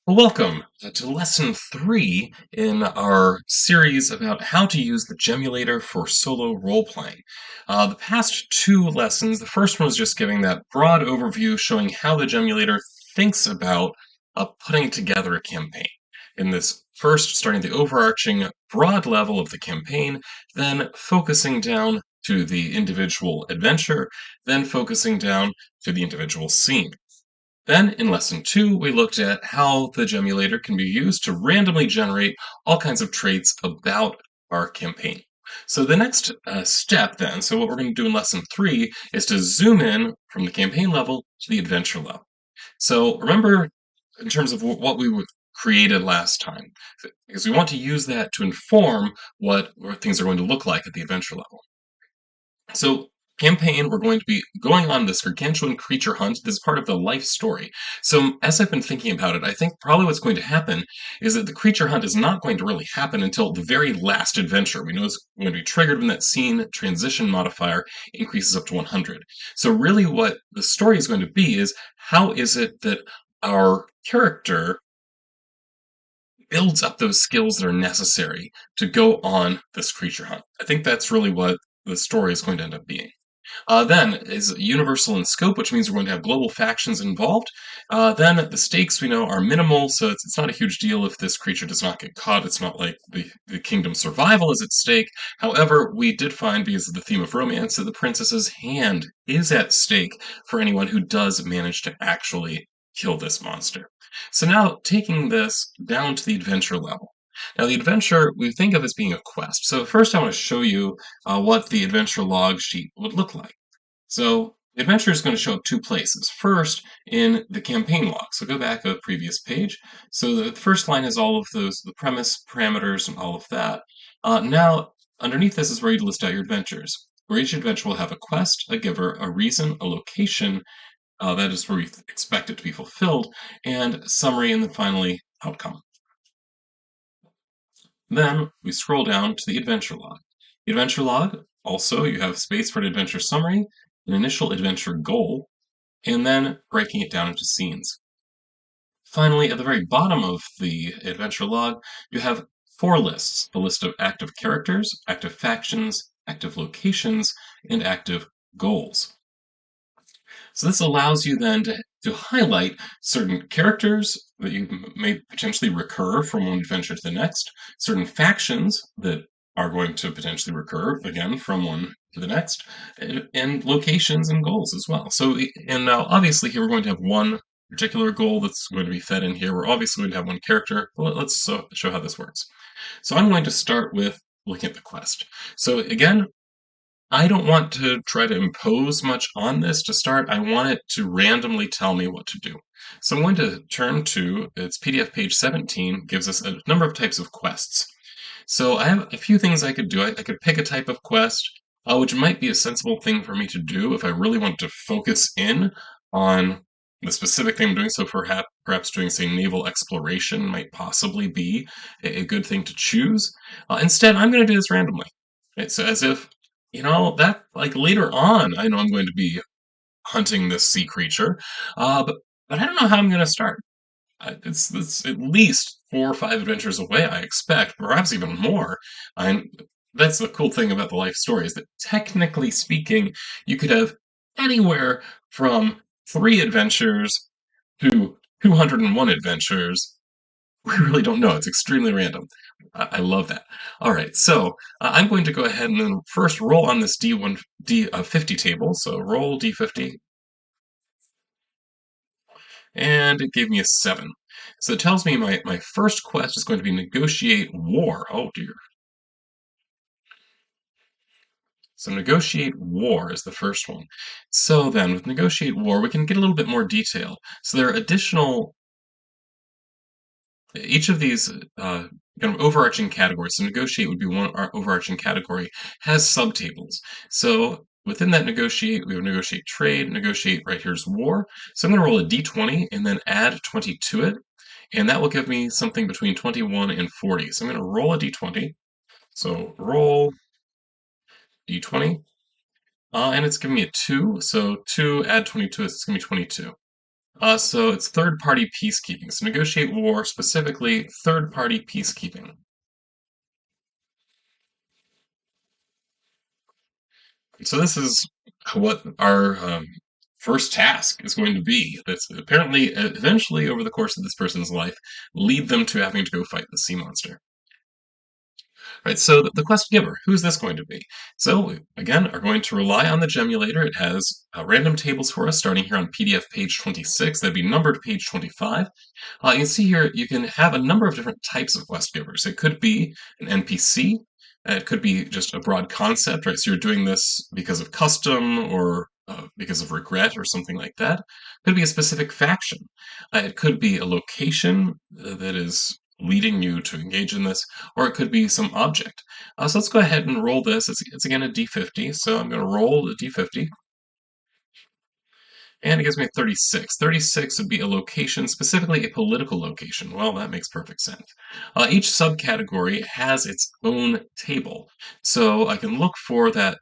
Well, welcome to lesson 3 in our series about how to use the GEMulator for solo role-playing. The past two lessons, the first one was just giving that broad overview showing how the GEMulator thinks about putting together a campaign. In this first, starting the overarching broad level of the campaign, then focusing down to the individual adventure, then focusing down to the individual scene. Then, in Lesson 2, we looked at how the GEMulator can be used to randomly generate all kinds of traits about our campaign. So the next step then, so what we're going to do in Lesson 3 is to zoom in from the campaign level to the adventure level. So remember, in terms of what we created last time, because we want to use that to inform what things are going to look like at the adventure level. So, campaign, we're going to be going on this gargantuan creature hunt. This is part of the life story. So, as I've been thinking about it, I think probably what's going to happen is that the creature hunt is not going to really happen until the very last adventure. We know it's going to be triggered when that scene transition modifier increases up to 100. So, really, what the story is going to be is how is it that our character builds up those skills that are necessary to go on this creature hunt. I think that's really what the story is going to end up being. Then is universal in scope, which means we're going to have global factions involved. Then the stakes we know are minimal, so it's not a huge deal if this creature does not get caught. It's not like the kingdom's survival is at stake. However, we did find, because of the theme of romance, that the princess's hand is at stake for anyone who does manage to actually kill this monster. So now taking this down to the adventure level. Now, the adventure we think of as being a quest. So, first, I want to show you what the adventure log sheet would look like. So, the adventure is going to show up two places. First, in the campaign log. So, go back a previous page. So, the first line has all of those, the premise, parameters, and all of that. Now, underneath this is where you list out your adventures. Where each adventure will have a quest, a giver, a reason, a location. That is where you expect it to be fulfilled, and summary, and then finally, outcome. Then we scroll down to the adventure log. The adventure log, also, you have space for an adventure summary, an initial adventure goal, and then breaking it down into scenes. Finally, at the very bottom of the adventure log, you have four lists: the list of active characters, active factions, active locations, and active goals. So this allows you then to highlight certain characters that you may potentially recur from one adventure to the next, certain factions that are going to potentially recur again from one to the next, and locations and goals as well. So, and now obviously here we're going to have one particular goal that's going to be fed in here. We're obviously going to have one character. Let's show how this works. So I'm going to start with looking at the quest. So again, I don't want to try to impose much on this to start. I want it to randomly tell me what to do. So I'm going to turn to its PDF page 17, gives us a number of types of quests. So I have a few things I could do. I could pick a type of quest, which might be a sensible thing for me to do if I really want to focus in on the specific thing I'm doing. So perhaps doing, say, naval exploration might possibly be a good thing to choose. Instead, I'm going to do this randomly. Right? So as if that, like, later on, I know I'm going to be hunting this sea creature, but I don't know how I'm going to start. It's at least 4 or 5 adventures away, I expect, perhaps even more. And that's the cool thing about the life story is that technically speaking, you could have anywhere from 3 adventures to 201 adventures. We really don't know. It's extremely random. I love that. All right, so I'm going to go ahead and then first roll on this D50 table. So roll D50, and it gave me a 7. So it tells me my first quest is going to be negotiate war. Oh dear. So negotiate war is the first one. So then with negotiate war, we can get a little bit more detail. So there are additional each of these kind of overarching categories, so negotiate would be one overarching category, has subtables. So within that negotiate, we have negotiate trade, negotiate right here's war. So I'm going to roll a d20 and then add 20 to it, and that will give me something between 21 and 40. So I'm going to roll a d20. So roll d20, and it's giving me a 2. So 2 add 22, it's going to be 22. So it's third-party peacekeeping. So negotiate war, specifically third-party peacekeeping. So this is what our first task is going to be. That's apparently, eventually, over the course of this person's life, lead them to having to go fight the sea monster. Right, so the quest giver, who's this going to be? So we, again, are going to rely on the GEMulator. It has random tables for us, starting here on PDF page 26. That'd be numbered page 25. You can see here you can have a number of different types of quest givers. It could be an NPC. It could be just a broad concept, right? So you're doing this because of custom or because of regret or something like that. It could be a specific faction. It could be a location that is leading you to engage in this, or it could be some object. So let's go ahead and roll this. It's again a d50, so I'm going to roll a d50. And it gives me a 36. 36 would be a location, specifically a political location. Well, that makes perfect sense. Each subcategory has its own table. So I can look for that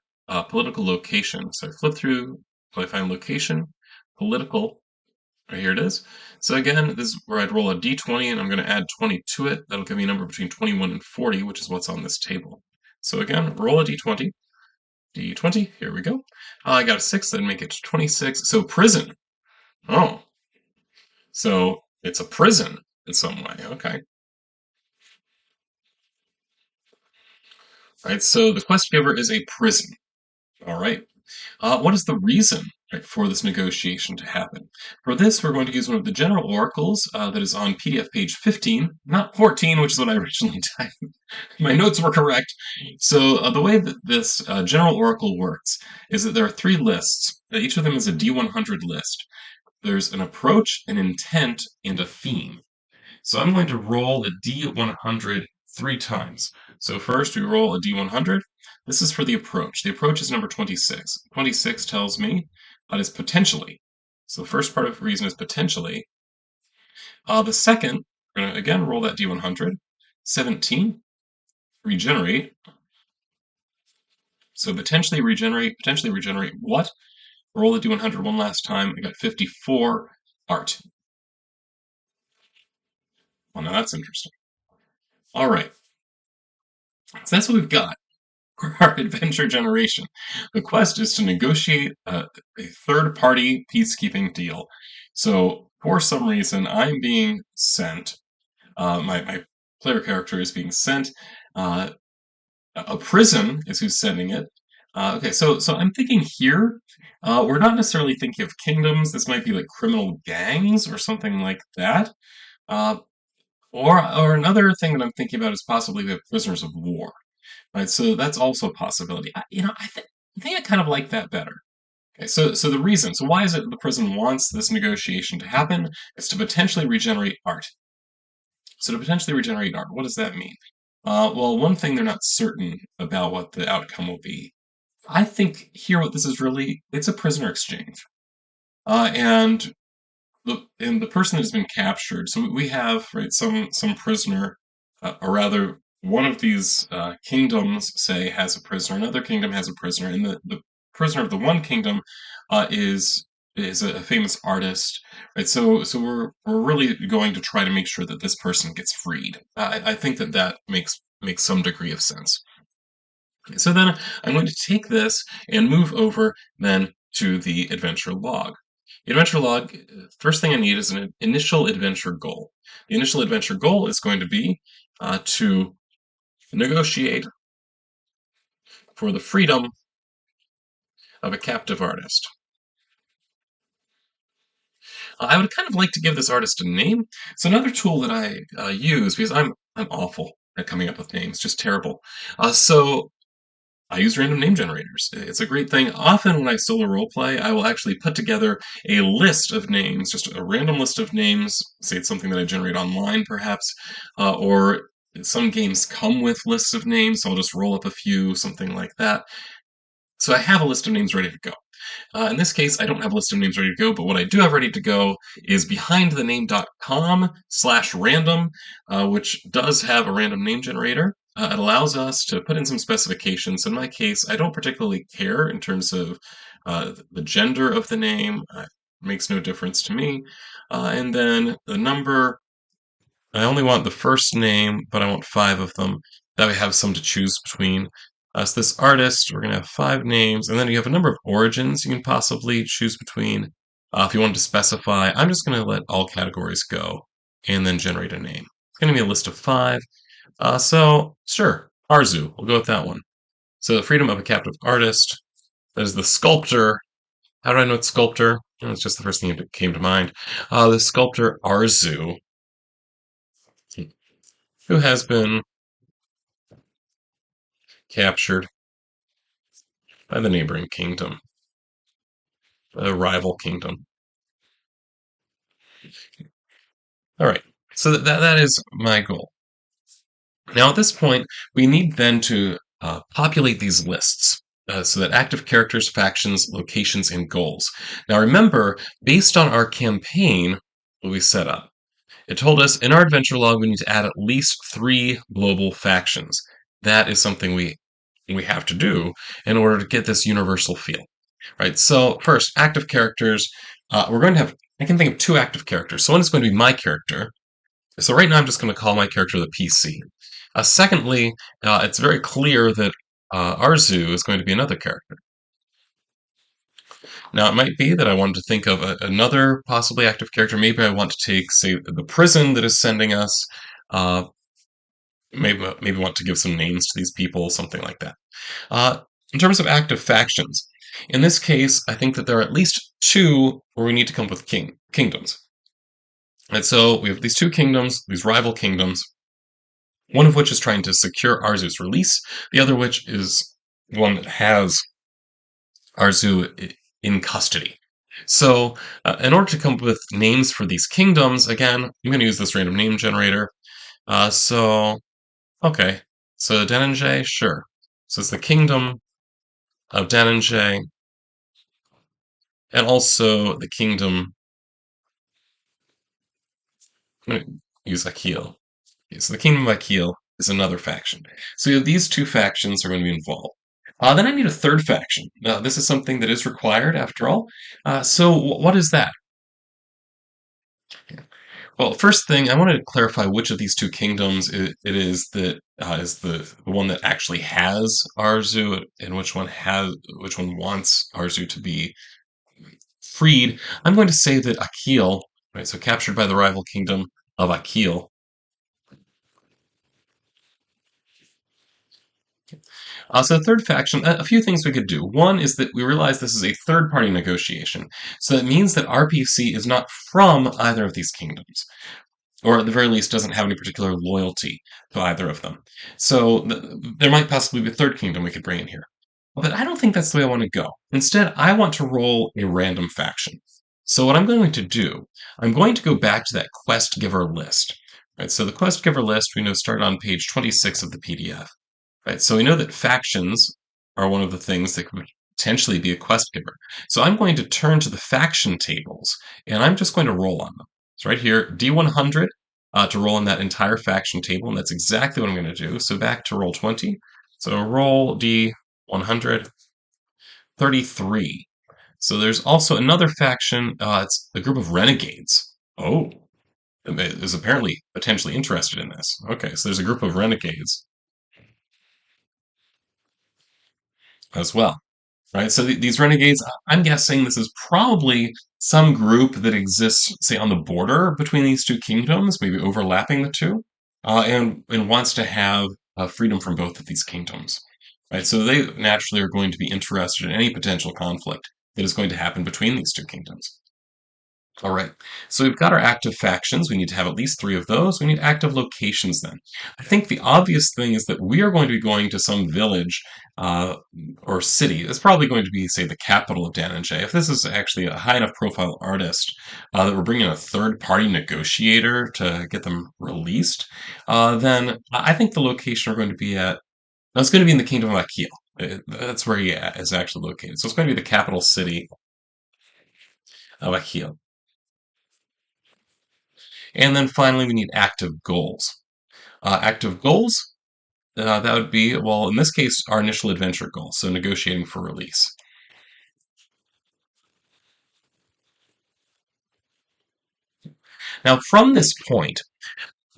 political location. So I flip through, so I find location, political, right here it is. So again, this is where I'd roll a d20 and I'm going to add 20 to it. That'll give me a number between 21 and 40, which is what's on this table. So again, roll a d20. D20, here we go. I got a 6, that'd make it 26. So prison. Oh, so it's a prison in some way. Okay. Right, so the quest giver is a prison. All right. What is the reason, right, for this negotiation to happen? For this, we're going to use one of the general oracles that is on PDF page 15, not 14, which is what I originally typed. My notes were correct. So the way that this general oracle works is that there are three lists. Each of them is a D100 list. There's an approach, an intent, and a theme. So I'm going to roll a D100 three times. So first we roll a D100. This is for the approach. The approach is number 26. 26 tells me that is potentially. So the first part of the reason is potentially. The second, we're going to again roll that D100. 17, regenerate. So potentially regenerate what? Roll the D100 one last time. I got 54, art. Well, now that's interesting. All right. So that's what we've got for our adventure generation. The quest is to negotiate a third party peacekeeping deal. So, for some reason, I'm being sent, my player character is being sent, uh, a prison is who's sending it. Okay, so I'm thinking here, we're not necessarily thinking of kingdoms. This might be like criminal gangs or something like that. Uh, or another thing that I'm thinking about is possibly the prisoners of war. Right, so that's also a possibility. I think I kind of like that better. Okay, so the reason, so why is it the prison wants this negotiation to happen? Is to potentially regenerate art. So to potentially regenerate art, what does that mean? Well, one thing they're not certain about what the outcome will be. I think here what this is really, it's a prisoner exchange. And the person that has been captured. So we have right some prisoner, or rather, one of these kingdoms say has a prisoner, another kingdom has a prisoner, and the prisoner of the one kingdom is a famous artist, right? So we're really going to try to make sure that this person gets freed. I think that that makes some degree of sense. So then I'm going to take this and move over then to the adventure log. The adventure log, first thing I need is an initial adventure goal. The initial adventure goal is going to be to negotiate for the freedom of a captive artist. I would kind of like to give this artist a name. So another tool that I use, because I'm awful at coming up with names, just terrible. So I use random name generators. It's a great thing. Often when I solo roleplay, I will actually put together a list of names, just a random list of names. Say it's something that I generate online, perhaps, or some games come with lists of names, so I'll just roll up a few, something like that. So I have a list of names ready to go. In this case, I don't have a list of names ready to go, but what I do have ready to go is behindthename.com/random, which does have a random name generator. It allows us to put in some specifications. In my case, I don't particularly care in terms of the gender of the name. makes no difference to me. And then the number, I only want the first name, but I want 5 of them. That we have some to choose between. So this artist, we're going to have 5 names, and then you have a number of origins you can possibly choose between. If you wanted to specify, I'm just going to let all categories go, and then generate a name. It's going to be a list of 5. So, sure, Arzu, we'll go with that one. So the freedom of a captive artist. That is the sculptor. How do I know it's sculptor? It's just the first thing that came to mind. The sculptor Arzu, who has been captured by the neighboring kingdom, a rival kingdom. All right, so that is my goal. Now, at this point, we need then to populate these lists so that active characters, factions, locations, and goals. Now, remember, based on our campaign, what we set up, it told us in our adventure log we need to add at least 3 global factions. That is something we have to do in order to get this universal feel. Right. So first, active characters. We're going to have. I can think of 2 active characters. So one is going to be my character. So right now I'm just going to call my character the PC. Secondly, it's very clear that Arzu is going to be another character. Now, it might be that I wanted to think of another possibly active character. Maybe I want to take, say, the prison that is sending us. Uh, maybe want to give some names to these people, something like that. Uh, in terms of active factions, in this case, I think that there are at least 2 where we need to come up with kingdoms. And so we have these 2 kingdoms, these rival kingdoms, one of which is trying to secure Arzu's release, the other which is one that has Arzu in custody. So, in order to come up with names for these kingdoms, again, I'm going to use this random name generator. Okay, so Denenje, sure. So it's the kingdom of Denenje, and also the kingdom. I'm going to use Akil. Okay, so the kingdom of Akil is another faction. So these 2 factions are going to be involved. Then I need a third faction. Now, this is something that is required after all. So what is that? Well, first thing, I wanted to clarify which of these 2 kingdoms it is that is the one that actually has Arzu, and which one wants Arzu to be freed. I'm going to say that Akil, right? So captured by the rival kingdom of Akil. So the third faction, a few things we could do. One is that we realize this is a third-party negotiation. So that means that RPC is not from either of these kingdoms, or at the very least doesn't have any particular loyalty to either of them. So there might possibly be a third kingdom we could bring in here. But I don't think that's the way I want to go. Instead, I want to roll a random faction. So what I'm going to do, I'm going to go back to that quest giver list. Right, so the quest giver list we know started on page 26 of the PDF. Right, so we know that factions are one of the things that could potentially be a quest giver. So I'm going to turn to the faction tables, and I'm just going to roll on them. So right here, D100 to roll in that entire faction table, and that's exactly what I'm going to do. So back to roll 20. So roll D100, 33. So there's also another faction. It's a group of renegades. Oh, is apparently potentially interested in this. Okay, so there's a group of renegades as well. Right, so these renegades, I'm guessing this is probably some group that exists, say, on the border between these 2 kingdoms, maybe overlapping the 2, and wants to have freedom from both of these kingdoms. Right, so they naturally are going to be interested in any potential conflict that is going to happen between these 2 kingdoms. All right, so we've got our active factions. We need to have at least 3 of those. We need active locations then. I think the obvious thing is that we are going to be going to some village or city. It's probably going to be, say, the capital of Dananjay. If this is actually a high enough profile artist that we're bringing a third-party negotiator to get them released, then I think the location we're going to be at, no, it's going to be in the Kingdom of Akil. That's where he is actually located. So it's going to be the capital city of Akil. And then finally, we need active goals. Active goals, that would be, well, in this case, our initial adventure goal, so negotiating for release. Now, from this point,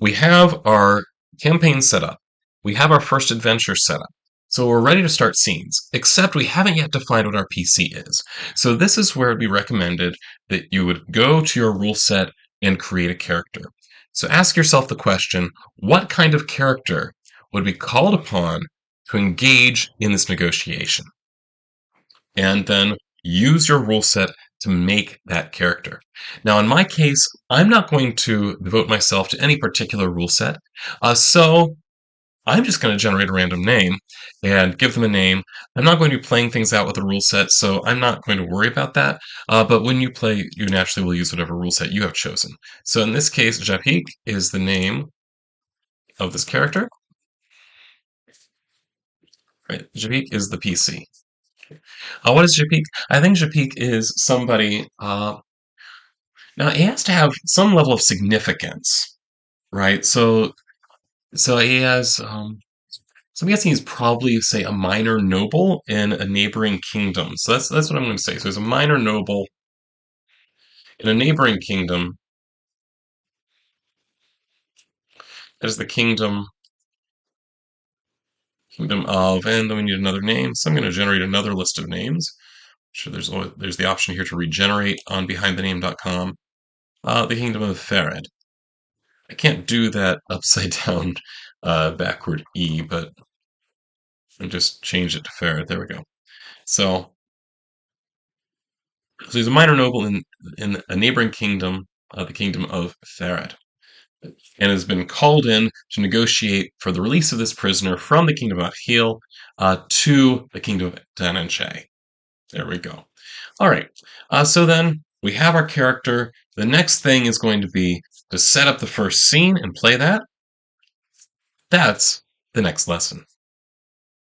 we have our campaign set up. We have our first adventure set up. So we're ready to start scenes, except we haven't yet defined what our PC is. So this is where it'd be recommended that you would go to your rule set and create a character. So ask yourself the question, what kind of character would be called upon to engage in this negotiation? And then use your rule set to make that character. Now, in my case, I'm not going to devote myself to any particular rule set, so I'm just going to generate a random name and give them a name. I'm not going to be playing things out with a rule set, so I'm not going to worry about that. But when you play, you naturally will use whatever rule set you have chosen. So in this case, Japik is the name of this character. Right? Japik is the PC. What is Japik? I think Japik is somebody. Now he has to have some level of significance, right? So he has. So I'm guessing he's probably, say, a minor noble in a neighboring kingdom. So that's what I'm going to say. So he's a minor noble in a neighboring kingdom. That is the kingdom of, and then we need another name. So I'm going to generate another list of names. Sure, there's the option here to regenerate on behindthename.com. The kingdom of Farid. I can't do that upside down backward E, but I just change it to Farid. There we go. So he's a minor noble in a neighboring kingdom, the kingdom of Farid, and has been called in to negotiate for the release of this prisoner from the kingdom of Heel to the kingdom of Dananche. There we go. All right. So then we have our character. The next thing is going to be to set up the first scene and play that. That's the next lesson.